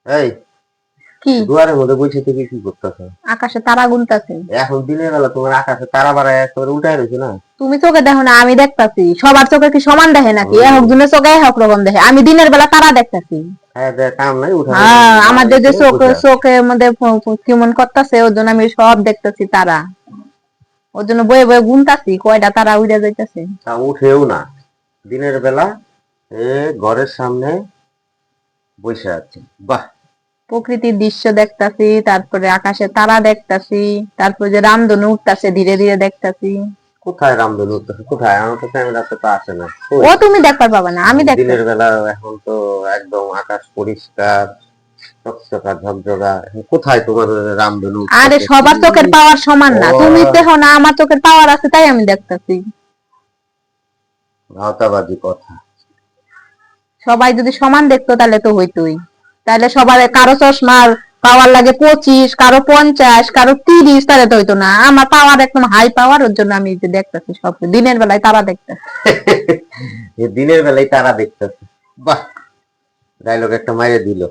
এই কি দুয়ারের মধ্যে বসে থেকে কি করতেছ? আকাশে তারা গুনতাছে। এখন দিনের বেলা তোমার আকাশে তারা বাড়ায় একেবারে উল্টায় রয়েছে না? তুমি চোখে দেখো না, আমি দেখতাছি। সবার চোখে কি সমান দেখে নাকি? একজনের চোখে এক রকম দেখে। আমি দিনের বেলা তারা দেখতাছি। হ্যাঁ দেখ, কাম নাই, উঠানে হ্যাঁ, আমাদের যে বসে আছে। চোখের মধ্যে কেমন করতেছে, ওর জন্য আমি সব দেখতেছি তারা। ওর জন্য বয়ে বয়ে গুনতাছি কয়টা তারা উড়ে যাইতেছে। তা উঠেও না দিনের বেলা, এ ঘরের সামনে বসে আছে। বাহ! প্রকৃতির দৃশ্য দেখতাছি, তারপরে আকাশে তারা দেখতাছি, তারপরে যে রামধনু উঠতাছে ধীরে ধীরে দেখতাছি। কোথায় রামধনু উঠতেছে? কোথায়? আমার তো ক্যামেরাতে তো আসে না। ও কই? তুমি দেখবার পাবা না, আমি দিনের দেখতাছি। বেলা এখন তো একদম আকাশ পরিষ্কার, চকচকা ঝকঝকা। এখন কোথায় তোমার রামধনু আরে উঠতেছে? সবার চোখের পাওয়ার সমান ও না, তুমি দেখো না, আমার চোখের পাওয়ার আছে তাই আমি দেখতাছি। ভাওতাবাজি কথা। সবাই যদি সমান দেখতো তাহলে তো হইতোই। তাহলে সবার কারো চশমার পাওয়ার লাগে 25, কারো 50, কারো 30, তাহলে তো হইতো না। আমার পাওয়ার একদম হাই পাওয়ার, ওর জন্য আমি যে দেখতেছি সব দিনের বেলায় তারা দেখতেছি। দিনের বেলায় তারা দেখতেছে। বাহ! ডায়লগ একটা মাইরে দিল।